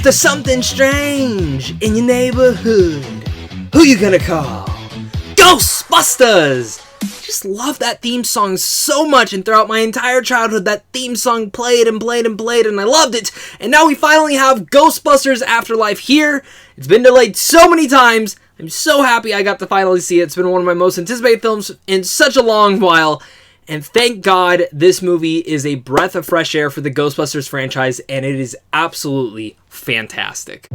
If there's something strange in your neighborhood, who you gonna call? Ghostbusters! Just love that theme song so much, and throughout my entire childhood that theme song played and played and played, and I loved it. And now we finally have Ghostbusters Afterlife here. It's been delayed so many times. I'm so happy I got to finally see it. It's been one of my most anticipated films in such a long while. And thank God this movie is a breath of fresh air for the Ghostbusters franchise, and it is absolutely fantastic.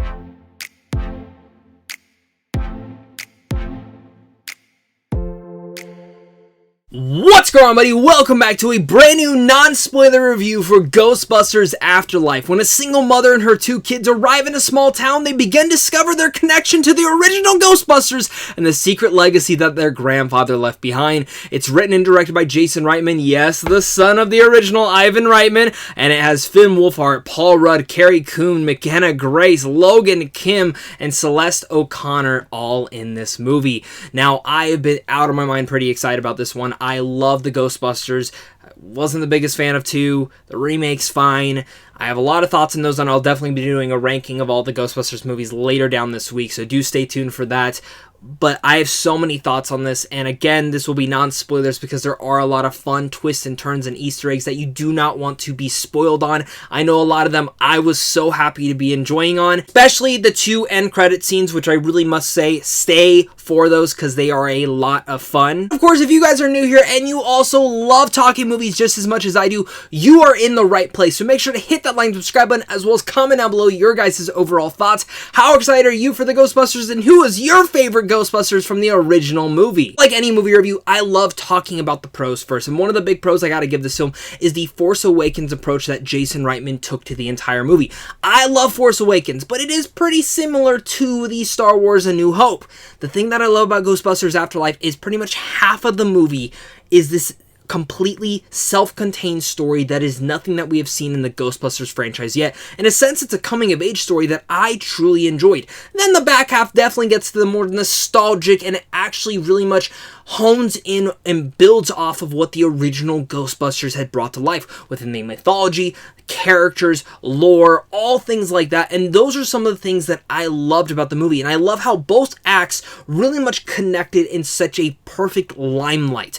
What's going on, buddy? Welcome back to a brand new non-spoiler review for Ghostbusters Afterlife. When a single mother and her two kids arrive in a small town, they begin to discover their connection to the original Ghostbusters and the secret legacy that their grandfather left behind. It's written and directed by Jason Reitman, yes, the son of the original Ivan Reitman, and it has Finn Wolfhard, Paul Rudd, Carrie Coon, McKenna Grace, Logan Kim, and Celeste O'Connor all in this movie. Now, I have been out of my mind pretty excited about this one. I love the Ghostbusters. Wasn't the biggest fan of 2. The remake's fine. I have a lot of thoughts on those, and I'll definitely be doing a ranking of all the Ghostbusters movies later down this week, so do stay tuned for that. But I have so many thoughts on this, and again, this will be non-spoilers because there are a lot of fun twists and turns and Easter eggs that you do not want to be spoiled on. I know a lot of them I was so happy to be enjoying on, especially the 2 end credit scenes, which I really must say, stay for those because they are a lot of fun. Of course, if you guys are new here and you also love talking movies just as much as I do, you are in the right place. So make sure to hit that like and subscribe button, as well as comment down below your guys' overall thoughts. How excited are you for the Ghostbusters, and who is your favorite Ghostbusters from the original movie? Like any movie review, I love talking about the pros first, and one of the big pros I gotta give this film is the Force Awakens approach that Jason Reitman took to the entire movie. I love Force Awakens, but it is pretty similar to the Star Wars A New Hope. The thing that I love about Ghostbusters Afterlife is pretty much half of the movie is this completely self-contained story that is nothing that we have seen in the Ghostbusters franchise yet. In a sense, it's a coming-of-age story that I truly enjoyed. Then the back half definitely gets to the more nostalgic, and it actually really much hones in and builds off of what the original Ghostbusters had brought to life within the mythology, characters, lore, all things like that. And those are some of the things that I loved about the movie, and I love how both acts really much connected in such a perfect limelight.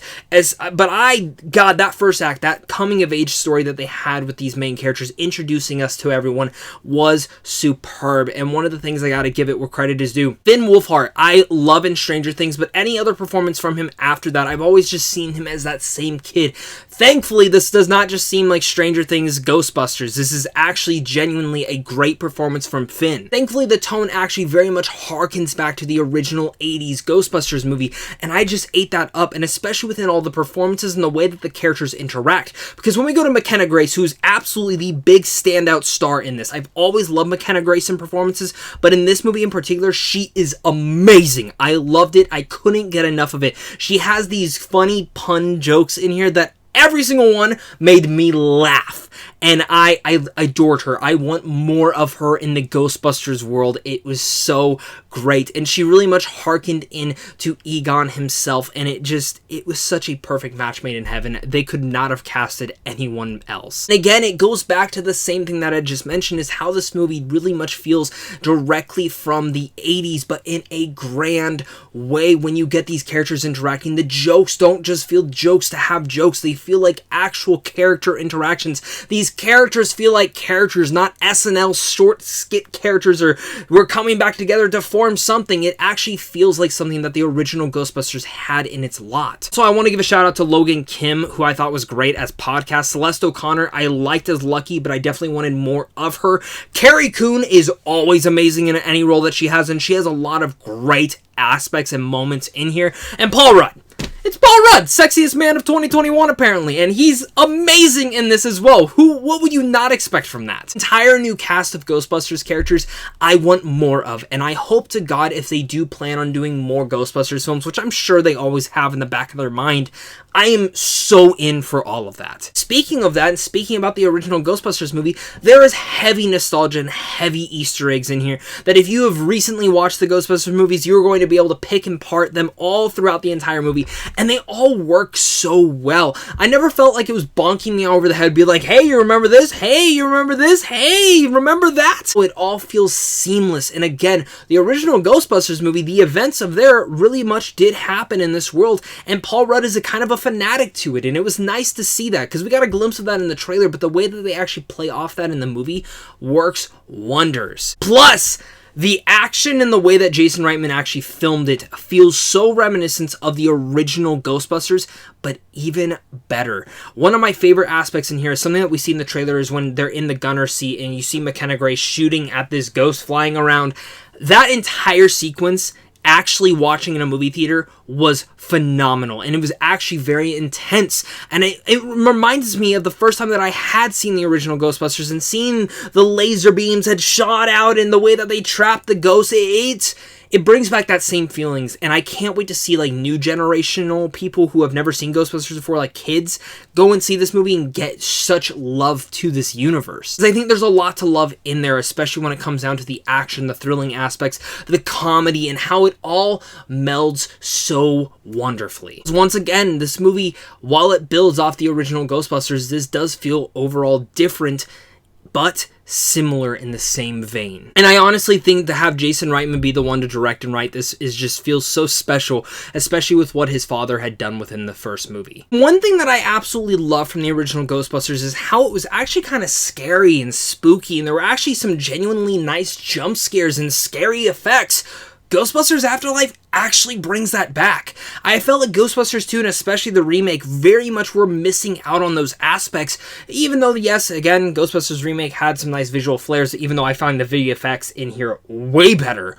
God, that first act, that coming of age story that they had with these main characters introducing us to everyone was superb. And one of the things I gotta give it where credit is due, Finn Wolfhard, I love in Stranger Things, but any other performance from him after that, I've always just seen him as that same kid. Thankfully, this does not just seem like Stranger Things Ghostbusters. This is actually genuinely a great performance from Finn. Thankfully, the tone actually very much harkens back to the original 80s Ghostbusters movie, and I just ate that up, and especially within all the performances and the way that the characters interact. Because when we go to McKenna Grace, who's absolutely the big standout star in this, I've always loved McKenna Grace in performances, but in this movie in particular, she is amazing. I loved it. I couldn't get enough of it. She has these funny pun jokes in here that every single one made me laugh, and I adored her. I want more of her in the Ghostbusters world. It was so great, and she really much hearkened in to Egon himself, and it was such a perfect match made in heaven. They could not have casted anyone else. And again, it goes back to the same thing that I just mentioned, is how this movie really much feels directly from the 80s, but in a grand way. When you get these characters interacting, the jokes don't just feel jokes to have jokes. They feel like actual character interactions. These characters feel like characters, not SNL short skit characters, or we're coming back together to form something. It actually feels like something that the original Ghostbusters had in its lot. So I want to give a shout out to Logan Kim, who I thought was great as Podcast. Celeste O'Connor, I liked as Lucky, but I definitely wanted more of her. Carrie Coon is always amazing in any role that she has, and she has a lot of great aspects and moments in here. And Paul Rudd. It's Paul Rudd, sexiest man of 2021 apparently, and he's amazing in this as well. What would you not expect from that? Entire new cast of Ghostbusters characters I want more of, and I hope to God if they do plan on doing more Ghostbusters films, which I'm sure they always have in the back of their mind, I am so in for all of that. Speaking of that, and speaking about the original Ghostbusters movie, there is heavy nostalgia and heavy Easter eggs in here that if you have recently watched the Ghostbusters movies, you're going to be able to pick apart them all throughout the entire movie, and they all work so well. I never felt like it was bonking me over the head, be like, hey, you remember this? Hey, you remember this? Hey, remember that? So it all feels seamless, and again, the original Ghostbusters movie, the events of there really much did happen in this world, and Paul Rudd is a kind of a fanatic to it, and it was nice to see that because we got a glimpse of that in the trailer, but the way that they actually play off that in the movie works wonders. Plus, the action and the way that Jason Reitman actually filmed it feels so reminiscent of the original Ghostbusters, but even better. One of my favorite aspects in here is something that we see in the trailer is when they're in the gunner seat and you see McKenna Grace shooting at this ghost flying around. That entire sequence, actually watching in a movie theater, was phenomenal, and it was actually very intense, and it reminds me of the first time that I had seen the original Ghostbusters and seeing the laser beams had shot out and the way that they trapped the ghost. It brings back that same feelings, and I can't wait to see like new generational people who have never seen Ghostbusters before, like kids, go and see this movie and get such love to this universe. Because I think there's a lot to love in there, especially when it comes down to the action, the thrilling aspects, the comedy, and how it all melds so wonderfully. Once again, this movie, while it builds off the original Ghostbusters, this does feel overall different, but similar in the same vein. And I honestly think to have Jason Reitman be the one to direct and write this just feels so special, especially with what his father had done within the first movie. One thing that I absolutely love from the original Ghostbusters is how it was actually kind of scary and spooky, and there were actually some genuinely nice jump scares and scary effects. Ghostbusters Afterlife actually brings that back. I felt like Ghostbusters 2, and especially the remake, very much were missing out on those aspects, even though, yes, again, Ghostbusters remake had some nice visual flares, even though I find the video effects in here way better.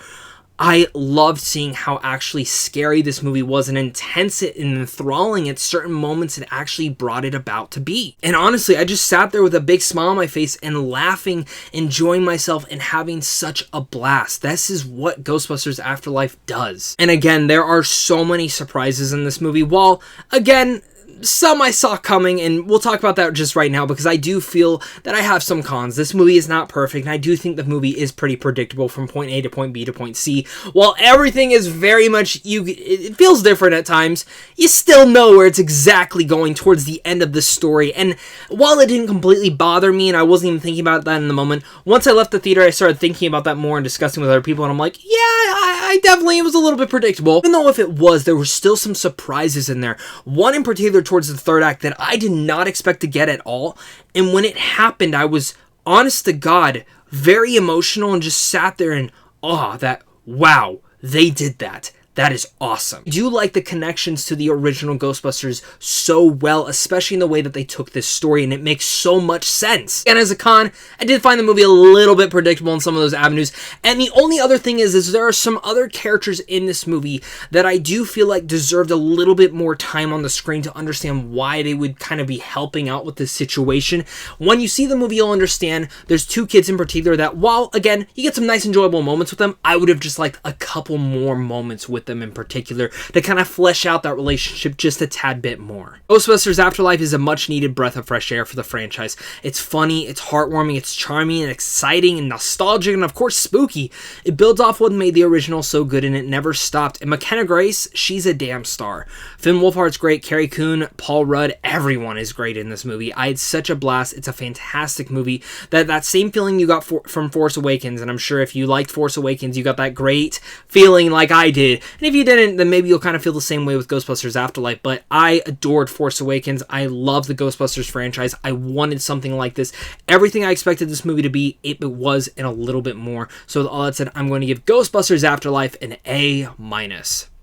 I loved seeing how actually scary this movie was and intense and enthralling at certain moments it actually brought it about to be. And honestly, I just sat there with a big smile on my face and laughing, enjoying myself, and having such a blast. This is what Ghostbusters Afterlife does. And again, there are so many surprises in this movie. While, again, some I saw coming, and we'll talk about that just right now because I do feel that I have some cons. This movie is not perfect, and I do think the movie is pretty predictable from point A to point B to point C. While everything is very much, it feels different at times, you still know where it's exactly going towards the end of the story. And while it didn't completely bother me, and I wasn't even thinking about that in the moment, once I left the theater, I started thinking about that more and discussing with other people, and I'm like, yeah, I definitely, it was a little bit predictable. Even though if it was, there were still some surprises in there. One in particular towards the third act that I did not expect to get at all, and when it happened, I was, honest to God, very emotional and just sat there in awe that, wow, they did that. That is awesome. I do like the connections to the original Ghostbusters so well, especially in the way that they took this story, and it makes so much sense. And as a con, I did find the movie a little bit predictable in some of those avenues. And the only other thing is there are some other characters in this movie that I do feel like deserved a little bit more time on the screen to understand why they would kind of be helping out with this situation. When you see the movie, you'll understand there's two kids in particular that, while, again, you get some nice enjoyable moments with them, I would have just liked a couple more moments with them in particular to kind of flesh out that relationship just a tad bit more. Ghostbusters Afterlife is a much needed breath of fresh air for the franchise. It's funny, it's heartwarming, it's charming and exciting and nostalgic and of course spooky. It builds off what made the original so good and it never stopped. And McKenna Grace, she's a damn star. Finn Wolfhard's great, Carrie Coon, Paul Rudd, everyone is great in this movie. I had such a blast. It's a fantastic movie. That same feeling you got from Force Awakens, and I'm sure if you liked Force Awakens, you got that great feeling like I did. And if you didn't, then maybe you'll kind of feel the same way with Ghostbusters Afterlife, but I adored Force Awakens. I love the Ghostbusters franchise. I wanted something like this. Everything I expected this movie to be, it was, and a little bit more. So with all that said, I'm going to give Ghostbusters Afterlife an A-.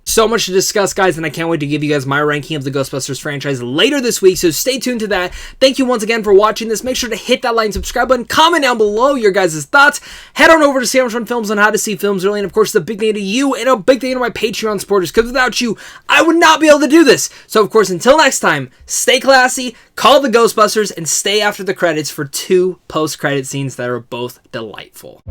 So much to discuss, guys, and I can't wait to give you guys my ranking of the Ghostbusters franchise later this week, so stay tuned to that. Thank you once again for watching this. Make sure to hit that like and subscribe button. Comment down below your guys' thoughts. Head on over to Sandwich Run Films on how to see films early, and of course, the big thing to you and a big thing to my Patreon supporters, because without you, I would not be able to do this. So, of course, until next time, stay classy, call the Ghostbusters, and stay after the credits for 2 post-credit scenes that are both delightful.